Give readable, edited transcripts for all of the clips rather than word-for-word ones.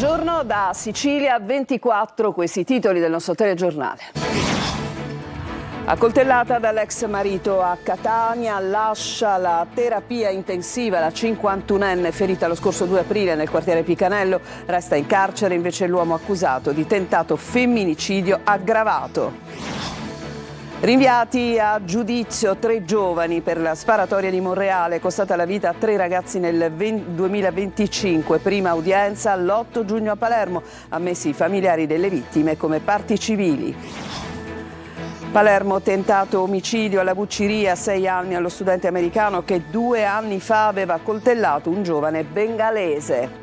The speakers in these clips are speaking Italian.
Buongiorno da Sicilia 24, questi i titoli del nostro telegiornale. Accoltellata dall'ex marito a Catania, lascia la terapia intensiva la 51enne ferita lo scorso 2 aprile nel quartiere Picanello. Resta in carcere invece l'uomo accusato di tentato femminicidio aggravato. Rinviati a giudizio 3 giovani per la sparatoria di Monreale, costata la vita a 3 ragazzi nel 2025. Prima udienza l'8 giugno a Palermo, ammessi i familiari delle vittime come parti civili. Palermo, tentato omicidio alla Vucciria, 6 anni allo studente americano che 2 anni fa aveva coltellato un giovane bengalese.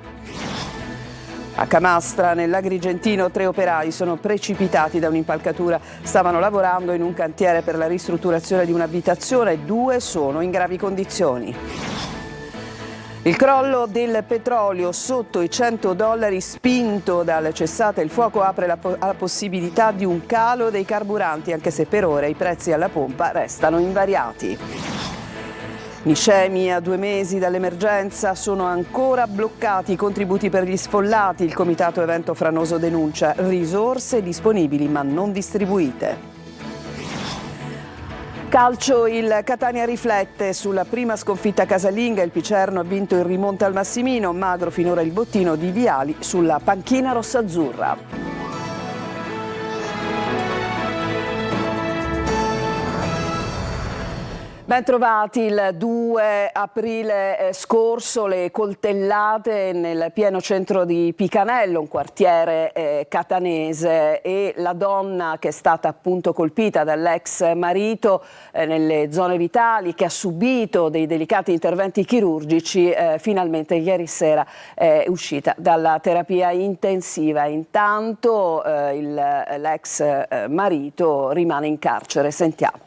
A Camastra, nell'Agrigentino, 3 operai sono precipitati da un'impalcatura. Stavano lavorando in un cantiere per la ristrutturazione di un'abitazione, 2 sono in gravi condizioni. Il crollo del petrolio sotto i $100 spinto dal cessate il fuoco apre la possibilità di un calo dei carburanti, anche se per ora i prezzi alla pompa restano invariati. Nicemi, a 2 mesi dall'emergenza sono ancora bloccati i contributi per gli sfollati. Il comitato evento franoso denuncia risorse disponibili ma non distribuite. Calcio, il Catania riflette sulla prima sconfitta casalinga, il Picerno ha vinto in rimonta al Massimino, magro finora il bottino di Viali sulla panchina rossazzurra. Ben trovati. Il 2 aprile scorso le coltellate nel pieno centro di Picanello, un quartiere catanese, e la donna che è stata appunto colpita dall'ex marito nelle zone vitali, che ha subito dei delicati interventi chirurgici, finalmente ieri sera è uscita dalla terapia intensiva. Intanto l'ex marito rimane in carcere. Sentiamo.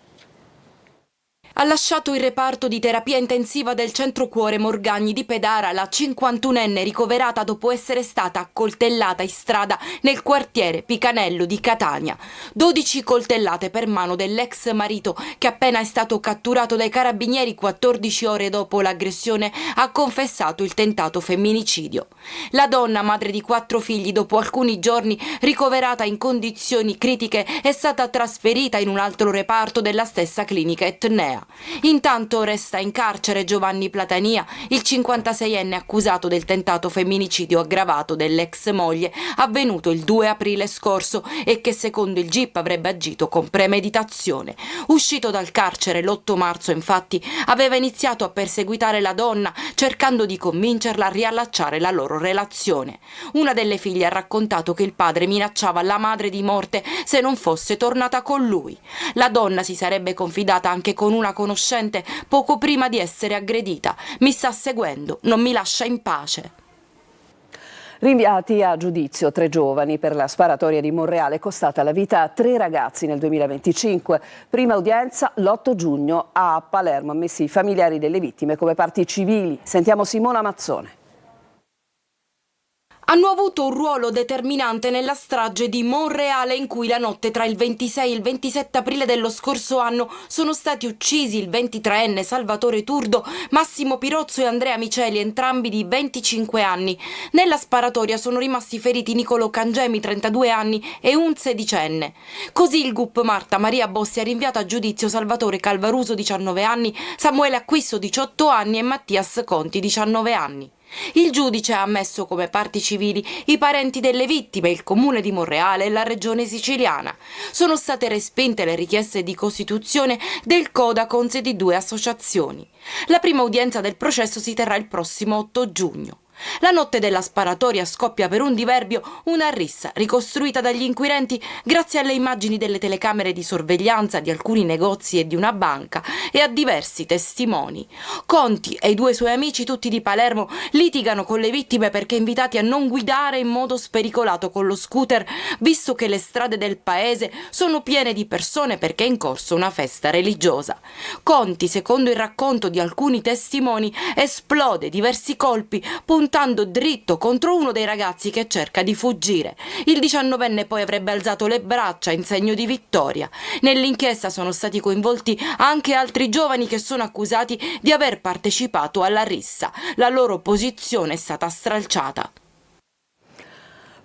Ha lasciato il reparto di terapia intensiva del Centro Cuore Morgagni di Pedara la 51enne ricoverata dopo essere stata accoltellata in strada nel quartiere Picanello di Catania. 12 coltellate per mano dell'ex marito che appena è stato catturato dai carabinieri 14 ore dopo l'aggressione ha confessato il tentato femminicidio. La donna, madre di 4 figli, dopo alcuni giorni ricoverata in condizioni critiche, è stata trasferita in un altro reparto della stessa clinica etnea. Intanto resta in carcere Giovanni Platania, il 56enne accusato del tentato femminicidio aggravato dell'ex moglie avvenuto il 2 aprile scorso e che secondo il GIP avrebbe agito con premeditazione. Uscito dal carcere l'8 marzo, infatti, aveva iniziato a perseguitare la donna cercando di convincerla a riallacciare la loro relazione. Una delle figlie ha raccontato che il padre minacciava la madre di morte se non fosse tornata con lui. La donna si sarebbe confidata anche con una conoscente poco prima di essere aggredita. Mi sta seguendo, non mi lascia in pace. Rinviati a giudizio 3 giovani per la sparatoria di Monreale, costata la vita a 3 ragazzi nel 2025. Prima udienza l'8 giugno a Palermo, ammessi i familiari delle vittime come parti civili. Sentiamo Simona Mazzone. Hanno avuto un ruolo determinante nella strage di Monreale, in cui la notte tra il 26 e il 27 aprile dello scorso anno sono stati uccisi il 23enne Salvatore Turdo, Massimo Pirozzo e Andrea Miceli, entrambi di 25 anni. Nella sparatoria sono rimasti feriti Nicolò Cangemi, 32 anni, e un 16enne. Così il GUP Marta Maria Bossi ha rinviato a giudizio Salvatore Calvaruso, 19 anni, Samuele Acquisto, 18 anni, e Mattias Conti, 19 anni. Il giudice ha ammesso come parti civili i parenti delle vittime, il comune di Monreale e la regione siciliana. Sono state respinte le richieste di costituzione del Codacons e di 2 associazioni. La prima udienza del processo si terrà il prossimo 8 giugno. La notte della sparatoria scoppia per un diverbio una rissa ricostruita dagli inquirenti grazie alle immagini delle telecamere di sorveglianza di alcuni negozi e di una banca e a diversi testimoni. Conti e i 2 suoi amici, tutti di Palermo, litigano con le vittime perché invitati a non guidare in modo spericolato con lo scooter, visto che le strade del paese sono piene di persone perché è in corso una festa religiosa. Conti, secondo il racconto di alcuni testimoni, esplode diversi colpi puntando dritto contro uno dei ragazzi che cerca di fuggire. Il 19enne poi avrebbe alzato le braccia in segno di vittoria. Nell'inchiesta sono stati coinvolti anche altri giovani che sono accusati di aver partecipato alla rissa. La loro posizione è stata stralciata.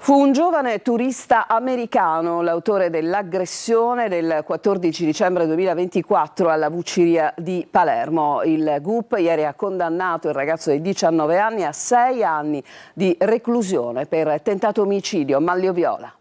Fu un giovane turista americano l'autore dell'aggressione del 14 dicembre 2024 alla Vucciria di Palermo. Il GUP ieri ha condannato il ragazzo di 19 anni a 6 anni di reclusione per tentato omicidio. Manlio Viola.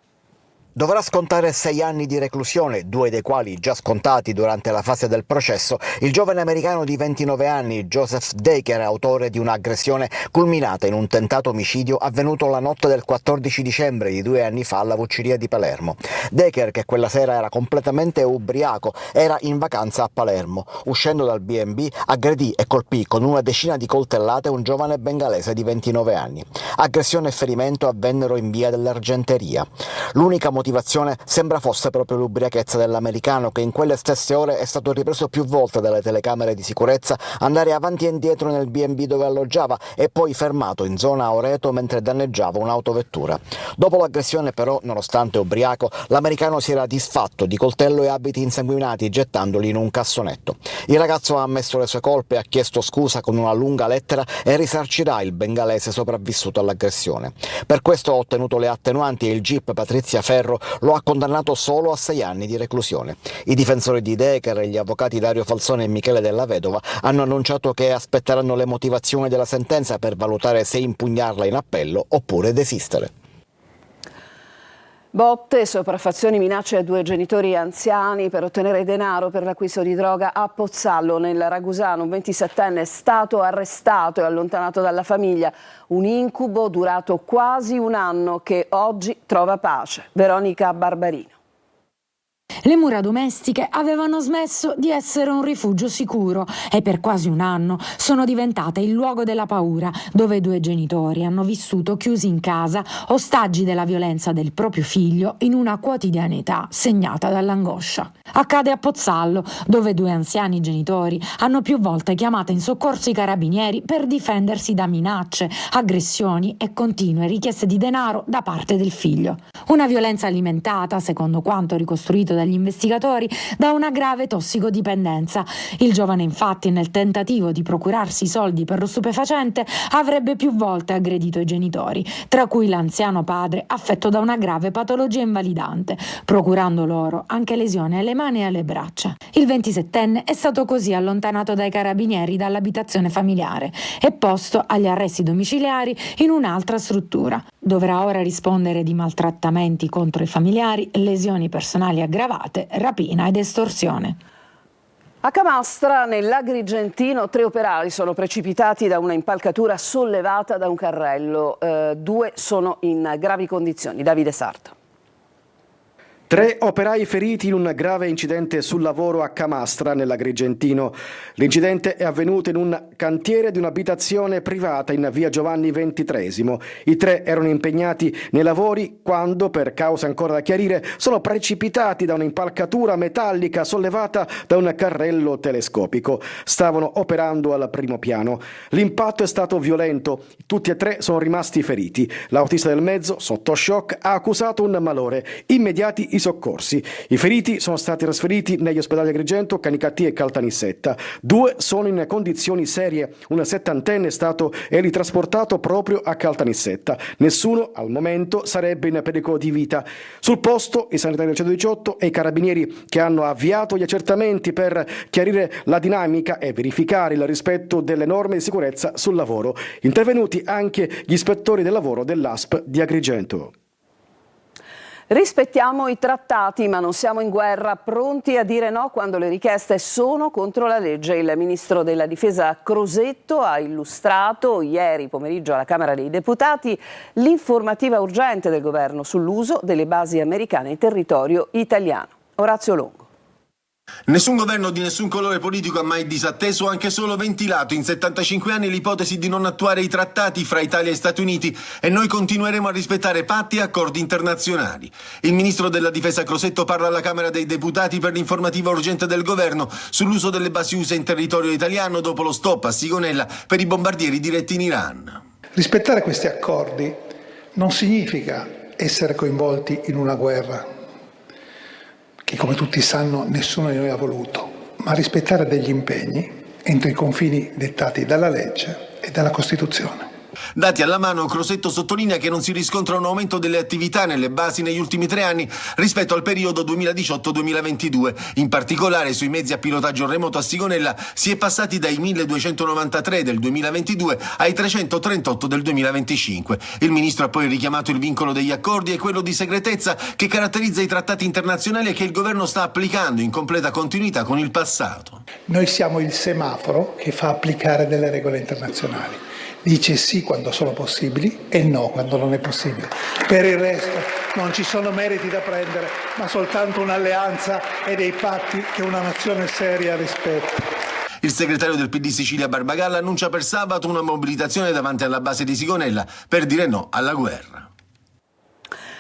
Dovrà scontare 6 anni di reclusione, 2 dei quali già scontati durante la fase del processo, il giovane americano di 29 anni, Joseph Decker, autore di un'aggressione culminata in un tentato omicidio avvenuto la notte del 14 dicembre di 2 anni fa alla Vucciria di Palermo. Decker, che quella sera era completamente ubriaco, era in vacanza a Palermo. Uscendo dal B&B, aggredì e colpì con una decina di coltellate un giovane bengalese di 29 anni. Aggressione e ferimento avvennero in via dell'Argenteria. L'unica motivazione sembra fosse proprio l'ubriachezza dell'americano, che in quelle stesse ore è stato ripreso più volte dalle telecamere di sicurezza andare avanti e indietro nel B&B dove alloggiava e poi fermato in zona Oreto mentre danneggiava un'autovettura. Dopo l'aggressione però, nonostante ubriaco, l'americano si era disfatto di coltello e abiti insanguinati gettandoli in un cassonetto. Il ragazzo ha ammesso le sue colpe, ha chiesto scusa con una lunga lettera e risarcirà il bengalese sopravvissuto all'aggressione. Per questo ha ottenuto le attenuanti e il GIP Patrizia Ferro lo ha condannato solo a 6 anni di reclusione. I difensori di Decker e gli avvocati Dario Falzone e Michele Della Vedova hanno annunciato che aspetteranno le motivazioni della sentenza per valutare se impugnarla in appello oppure desistere. Botte, sopraffazioni, minacce a 2 genitori anziani per ottenere denaro per l'acquisto di droga a Pozzallo. Nel Ragusano un 27enne è stato arrestato e allontanato dalla famiglia. Un incubo durato quasi un anno che oggi trova pace. Veronica Barbarino. Le mura domestiche avevano smesso di essere un rifugio sicuro e per quasi un anno sono diventate il luogo della paura, dove 2 genitori hanno vissuto chiusi in casa, ostaggi della violenza del proprio figlio in una quotidianità segnata dall'angoscia. Accade a Pozzallo, dove 2 anziani genitori hanno più volte chiamato in soccorso i carabinieri per difendersi da minacce, aggressioni e continue richieste di denaro da parte del figlio. Una violenza alimentata, secondo quanto ricostruito dagli investigatori, da una grave tossicodipendenza. Il giovane infatti, nel tentativo di procurarsi i soldi per lo stupefacente, avrebbe più volte aggredito i genitori, tra cui l'anziano padre affetto da una grave patologia invalidante, procurando loro anche lesioni alle mani e alle braccia. Il 27enne è stato così allontanato dai carabinieri dall'abitazione familiare e posto agli arresti domiciliari in un'altra struttura. Dovrà ora rispondere di maltrattamenti contro i familiari, lesioni personali aggravate, rapina ed estorsione. A Camastra, nell'Agrigentino, 3 operai sono precipitati da una impalcatura sollevata da un carrello. 2 sono in gravi condizioni. Davide Sarto. 3 operai feriti in un grave incidente sul lavoro a Camastra, nell'Agrigentino. L'incidente è avvenuto in un cantiere di un'abitazione privata in via Giovanni XXIII. I 3 erano impegnati nei lavori quando, per cause ancora da chiarire, sono precipitati da un'impalcatura metallica sollevata da un carrello telescopico. Stavano operando al primo piano. L'impatto è stato violento. Tutti e 3 sono rimasti feriti. L'autista del mezzo, sotto shock, ha accusato un malore. Immediati i soccorsi. I feriti sono stati trasferiti negli ospedali di Agrigento, Canicattì e Caltanissetta. 2 sono in condizioni serie. Un 70enne è stato ritrasportato proprio a Caltanissetta. Nessuno al momento sarebbe in pericolo di vita. Sul posto i sanitari del 118 e i carabinieri che hanno avviato gli accertamenti per chiarire la dinamica e verificare il rispetto delle norme di sicurezza sul lavoro. Intervenuti anche gli ispettori del lavoro dell'ASP di Agrigento. Rispettiamo i trattati, ma non siamo in guerra, pronti a dire no quando le richieste sono contro la legge. Il ministro della Difesa Crosetto ha illustrato ieri pomeriggio alla Camera dei Deputati l'informativa urgente del governo sull'uso delle basi americane in territorio italiano. Orazio Longo. Nessun governo di nessun colore politico ha mai disatteso o anche solo ventilato in 75 anni l'ipotesi di non attuare i trattati fra Italia e Stati Uniti e noi continueremo a rispettare patti e accordi internazionali. Il ministro della Difesa Crosetto parla alla Camera dei Deputati per l'informativa urgente del governo sull'uso delle basi USA in territorio italiano dopo lo stop a Sigonella per i bombardieri diretti in Iran. Rispettare questi accordi non significa essere coinvolti in una guerra, che come tutti sanno nessuno di noi ha voluto, ma rispettare degli impegni entro i confini dettati dalla legge e dalla Costituzione. Dati alla mano, Crosetto sottolinea che non si riscontra un aumento delle attività nelle basi negli ultimi 3 anni rispetto al periodo 2018-2022. In particolare sui mezzi a pilotaggio remoto a Sigonella si è passati dai 1293 del 2022 ai 338 del 2025. Il ministro ha poi richiamato il vincolo degli accordi e quello di segretezza che caratterizza i trattati internazionali e che il governo sta applicando in completa continuità con il passato. Noi siamo il semaforo che fa applicare delle regole internazionali. Dice sì quando sono possibili e no quando non è possibile. Per il resto non ci sono meriti da prendere, ma soltanto un'alleanza e dei patti che una nazione seria rispetta. Il segretario del PD Sicilia Barbagalla annuncia per sabato una mobilitazione davanti alla base di Sigonella per dire no alla guerra.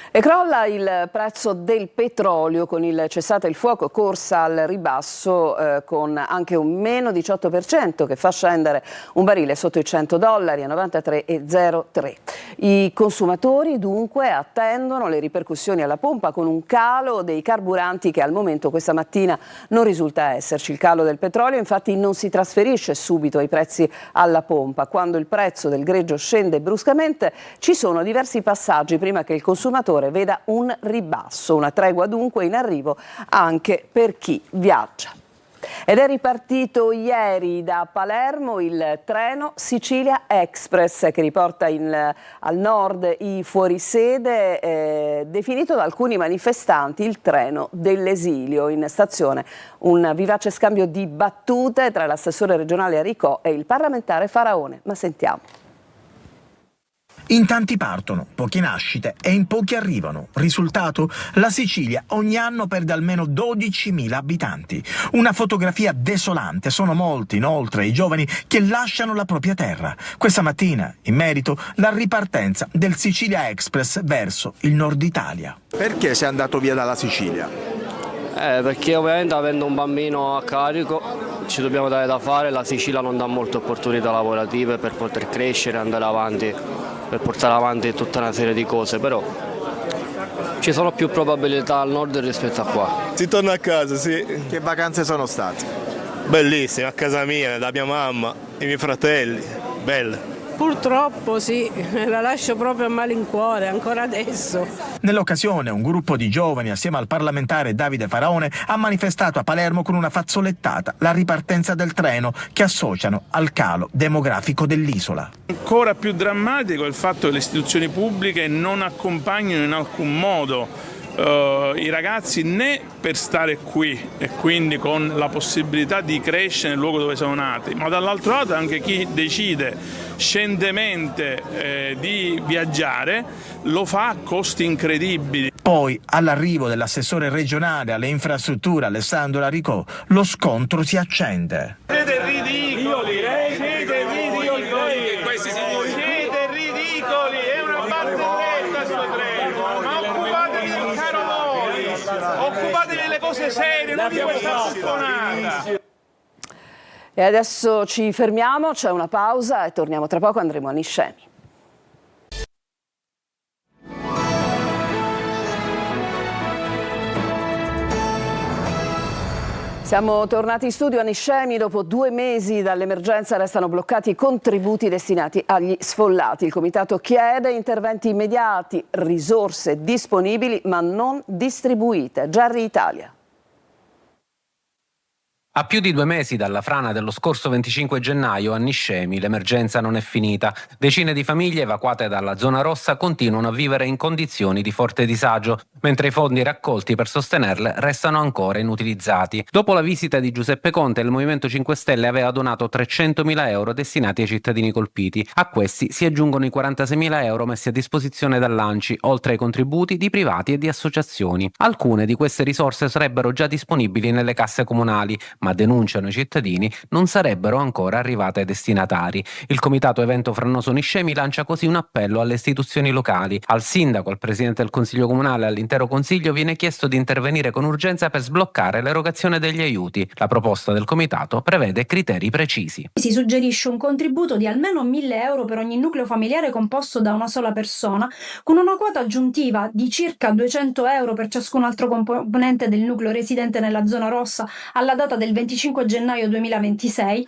E crolla il prezzo del petrolio con il cessate il fuoco, corsa al ribasso con anche un meno 18% che fa scendere un barile sotto i $100 a 93,03. I consumatori dunque attendono le ripercussioni alla pompa con un calo dei carburanti che al momento questa mattina non risulta esserci. Il calo del petrolio infatti non si trasferisce subito ai prezzi alla pompa. Quando il prezzo del greggio scende bruscamente ci sono diversi passaggi prima che il consumatore veda un ribasso, una tregua dunque in arrivo anche per chi viaggia. Ed è ripartito ieri da Palermo il treno Sicilia Express che riporta al nord i fuorisede, definito da alcuni manifestanti il treno dell'esilio. In stazione un vivace scambio di battute tra l'assessore regionale Aricò e il parlamentare Faraone. Ma sentiamo. In tanti partono, poche nascite e in pochi arrivano. Risultato? La Sicilia ogni anno perde almeno 12.000 abitanti. Una fotografia desolante, sono molti inoltre i giovani che lasciano la propria terra. Questa mattina, in merito, la ripartenza del Sicilia Express verso il nord Italia. Perché sei andato via dalla Sicilia? Perché ovviamente avendo un bambino a carico ci dobbiamo dare da fare, la Sicilia non dà molte opportunità lavorative per poter crescere, andare avanti, per portare avanti tutta una serie di cose, però ci sono più probabilità al nord rispetto a qua. Si torna a casa, sì. Che vacanze sono state? Bellissime, a casa mia, da mia mamma, i miei fratelli, belle. Purtroppo sì, la lascio proprio a malincuore, ancora adesso. Nell'occasione un gruppo di giovani assieme al parlamentare Davide Faraone ha manifestato a Palermo con una fazzolettata la ripartenza del treno che associano al calo demografico dell'isola. Ancora più drammatico è il fatto che le istituzioni pubbliche non accompagnino in alcun modo i ragazzi né per stare qui e quindi con la possibilità di crescere nel luogo dove sono nati, ma dall'altro lato anche chi decide scientemente di viaggiare lo fa a costi incredibili. Poi, all'arrivo dell'assessore regionale alle infrastrutture Alessandro Aricò, lo scontro si accende. Siete ridicoli, siete ridicoli, questi signori. Siete ridicoli, è una barzelletta sto treno, ma occupatevi del caro voli, occupatevi delle cose serie, non di questa buffonata. E adesso ci fermiamo, c'è una pausa e torniamo tra poco, andremo a Niscemi. Siamo tornati in studio a Niscemi. Dopo 2 mesi dall'emergenza restano bloccati i contributi destinati agli sfollati. Il comitato chiede interventi immediati, risorse disponibili ma non distribuite. Gerry Italia. A più di 2 mesi dalla frana dello scorso 25 gennaio a Niscemi l'emergenza non è finita. Decine di famiglie evacuate dalla zona rossa continuano a vivere in condizioni di forte disagio, mentre i fondi raccolti per sostenerle restano ancora inutilizzati. Dopo la visita di Giuseppe Conte, il Movimento 5 Stelle aveva donato 300.000 euro destinati ai cittadini colpiti. A questi si aggiungono i 46.000 euro messi a disposizione dall'ANCI, oltre ai contributi di privati e di associazioni. Alcune di queste risorse sarebbero già disponibili nelle casse comunali, ma denunciano i cittadini non sarebbero ancora arrivate ai destinatari. Il comitato Evento Franoso Niscemi lancia così un appello alle istituzioni locali. Al sindaco, al presidente del consiglio comunale e all'intero consiglio viene chiesto di intervenire con urgenza per sbloccare l'erogazione degli aiuti. La proposta del comitato prevede criteri precisi. Si suggerisce un contributo di almeno 1.000 euro per ogni nucleo familiare composto da una sola persona, con una quota aggiuntiva di circa 200 euro per ciascun altro componente del nucleo residente nella zona rossa alla data del 25 gennaio 2026,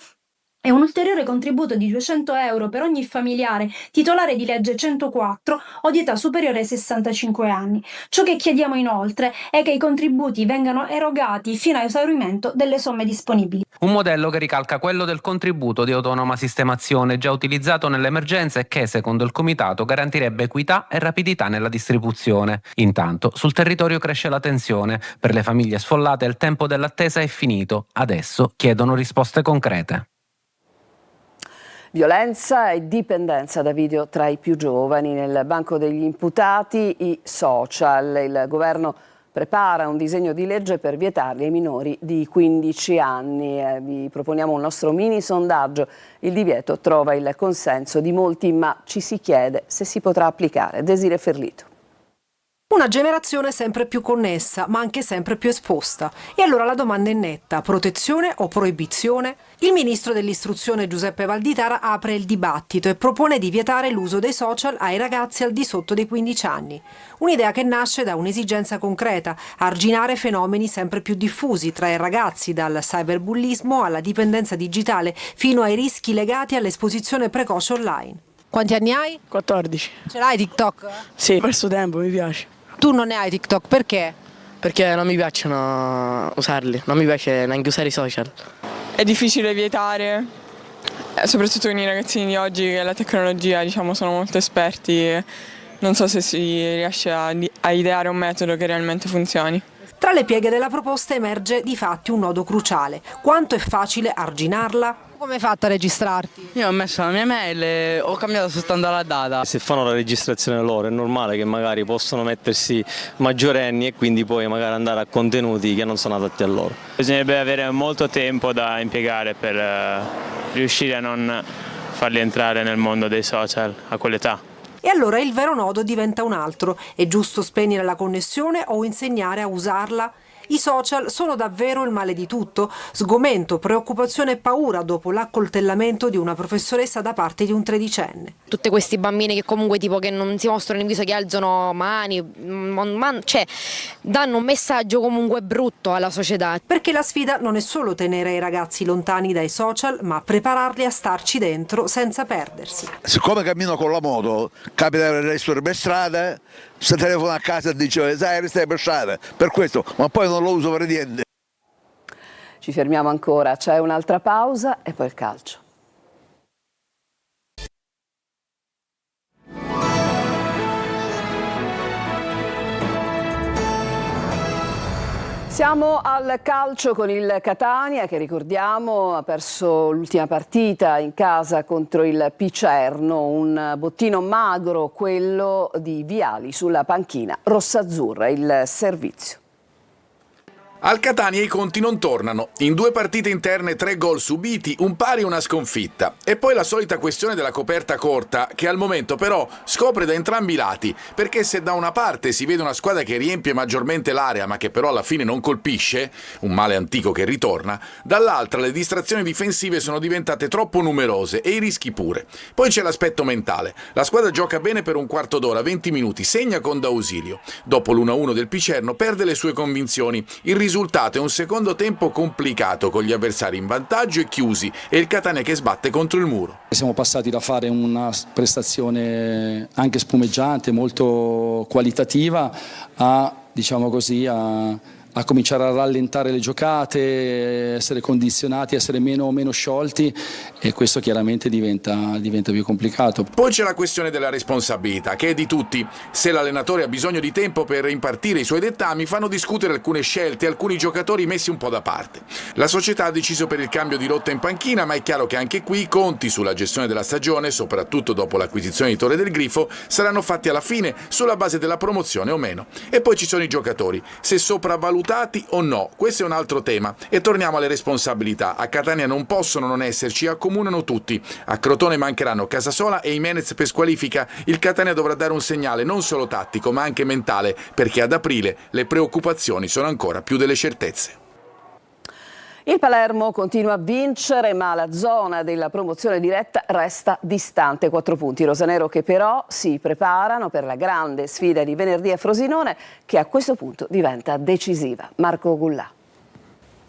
e un ulteriore contributo di 200 euro per ogni familiare titolare di legge 104 o di età superiore ai 65 anni. Ciò che chiediamo inoltre è che i contributi vengano erogati fino a esaurimento delle somme disponibili. Un modello che ricalca quello del contributo di autonoma sistemazione già utilizzato nell'emergenza e che, secondo il comitato, garantirebbe equità e rapidità nella distribuzione. Intanto, sul territorio cresce la tensione. Per le famiglie sfollate il tempo dell'attesa è finito. Adesso chiedono risposte concrete. Violenza e dipendenza da video tra i più giovani. Nel banco degli imputati i social. Il governo prepara un disegno di legge per vietarli ai minori di 15 anni. Vi proponiamo un nostro mini sondaggio. Il divieto trova il consenso di molti, ma ci si chiede se si potrà applicare. Desiree Ferlito. Una generazione sempre più connessa, ma anche sempre più esposta. E allora la domanda è netta: protezione o proibizione? Il ministro dell'istruzione Giuseppe Valditara apre il dibattito e propone di vietare l'uso dei social ai ragazzi al di sotto dei 15 anni. Un'idea che nasce da un'esigenza concreta: arginare fenomeni sempre più diffusi tra i ragazzi, dal cyberbullismo alla dipendenza digitale, fino ai rischi legati all'esposizione precoce online. Quanti anni hai? 14. Ce l'hai TikTok? Sì, ho perso tempo, mi piace. Tu non ne hai TikTok, perché? Perché non mi piacciono usarli, non mi piace neanche usare i social. È difficile vietare, soprattutto con i ragazzini di oggi che la tecnologia, diciamo, sono molto esperti. Non so se si riesce a ideare un metodo che realmente funzioni. Tra le pieghe della proposta emerge di fatti un nodo cruciale: quanto è facile arginarla? Come hai fatto a registrarti? Io ho messo la mia mail e ho cambiato soltanto la data. Se fanno la registrazione loro è normale che magari possono mettersi maggiorenni e quindi poi magari andare a contenuti che non sono adatti a loro. Bisognerebbe avere molto tempo da impiegare per riuscire a non farli entrare nel mondo dei social a quell'età. E allora il vero nodo diventa un altro: è giusto spegnere la connessione o insegnare a usarla? I social sono davvero il male di tutto? Sgomento, preoccupazione e paura dopo l'accoltellamento di una professoressa da parte di un tredicenne. Tutti questi bambini che comunque tipo che non si mostrano in viso, che alzano mani, cioè danno un messaggio comunque brutto alla società. Perché la sfida non è solo tenere i ragazzi lontani dai social, ma prepararli a starci dentro senza perdersi. Siccome cammino con la moto, capita di essere per strada, se telefono a casa e dice sai stai per strada, per questo, ma poi non lo uso per niente. Ci fermiamo ancora, c'è un'altra pausa e poi il calcio. Siamo al calcio con il Catania che, ricordiamo, ha perso l'ultima partita in casa contro il Picerno, un bottino magro quello di Viali sulla panchina rossazzurra, il servizio. Al Catania i conti non tornano. In 2 partite interne 3 gol subiti, un pari e una sconfitta. E poi la solita questione della coperta corta, che al momento però scopre da entrambi i lati, perché se da una parte si vede una squadra che riempie maggiormente l'area ma che però alla fine non colpisce, un male antico che ritorna, dall'altra le distrazioni difensive sono diventate troppo numerose e i rischi pure. Poi c'è l'aspetto mentale. La squadra gioca bene per un quarto d'ora, 20 minuti, segna con D'Ausilio. Dopo l'1-1 del Picerno perde le sue convinzioni. Il risultato è un secondo tempo complicato con gli avversari in vantaggio e chiusi e il Catania che sbatte contro il muro. Siamo passati da fare una prestazione anche spumeggiante, molto qualitativa, a, diciamo così, a cominciare a rallentare le giocate, essere condizionati, essere meno sciolti, e questo chiaramente diventa più complicato. Poi c'è la questione della responsabilità, che è di tutti. Se l'allenatore ha bisogno di tempo per impartire i suoi dettami, fanno discutere alcune scelte e alcuni giocatori messi un po' da parte. La società ha deciso per il cambio di rotta in panchina, ma è chiaro che anche qui i conti sulla gestione della stagione, soprattutto dopo l'acquisizione di Torre del Grifo, saranno fatti alla fine sulla base della promozione o meno. E poi ci sono i giocatori, se sopravvalutati o no, questo è un altro tema. E torniamo alle responsabilità. A Catania non possono non esserci, accomunano tutti. A Crotone mancheranno Casasola e Jimenez per squalifica. Il Catania dovrà dare un segnale non solo tattico ma anche mentale, perché ad aprile le preoccupazioni sono ancora più delle certezze. Il Palermo continua a vincere, ma la zona della promozione diretta resta distante. 4 punti rosanero che però si preparano per la grande sfida di venerdì a Frosinone, che a questo punto diventa decisiva. Marco Gullà.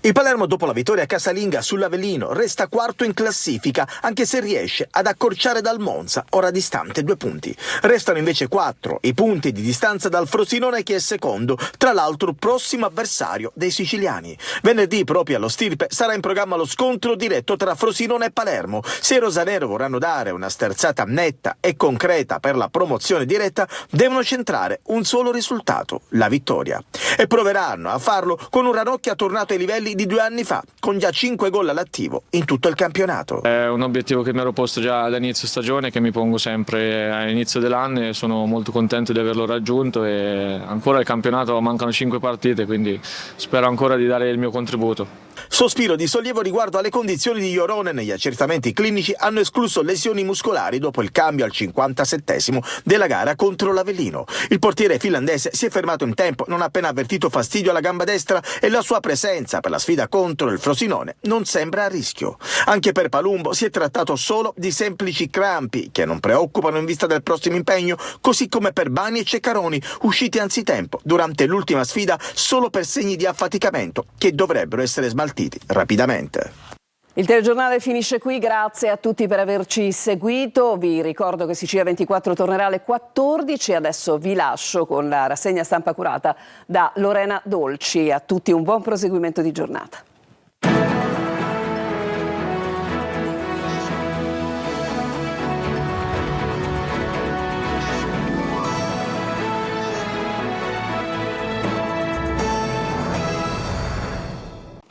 Il Palermo, dopo la vittoria casalinga sull'Avellino, resta quarto in classifica, anche se riesce ad accorciare dal Monza, ora distante 2 punti. Restano invece 4 i punti di distanza dal Frosinone, che è secondo, tra l'altro prossimo avversario dei siciliani. Venerdì, proprio allo Stirpe, sarà in programma lo scontro diretto tra Frosinone e Palermo. Se i rosanero vorranno dare una sterzata netta e concreta per la promozione diretta, devono centrare un solo risultato, la vittoria. E proveranno a farlo con un Ranocchia tornato ai livelli di 2 anni fa, con già 5 gol all'attivo in tutto il campionato. È un obiettivo che mi ero posto già da inizio stagione, che mi pongo sempre all'inizio dell'anno, e sono molto contento di averlo raggiunto. E ancora il campionato, mancano 5 partite, quindi spero ancora di dare il mio contributo. Sospiro di sollievo riguardo alle condizioni di Iorone. Negli accertamenti clinici hanno escluso lesioni muscolari dopo il cambio al 57esimo della gara contro l'Avellino. Il portiere finlandese si è fermato in tempo, non ha appena avvertito fastidio alla gamba destra, e la sua presenza per la sfida contro il Frosinone non sembra a rischio. Anche per Palumbo si è trattato solo di semplici crampi che non preoccupano in vista del prossimo impegno, così come per Bani e Ceccaroni, usciti anzitempo durante l'ultima sfida solo per segni di affaticamento che dovrebbero essere smaltiti rapidamente. Il telegiornale finisce qui, grazie a tutti per averci seguito. Vi ricordo che Sicilia24 tornerà alle 14 e adesso vi lascio con la rassegna stampa curata da Lorena Dolci. A tutti un buon proseguimento di giornata.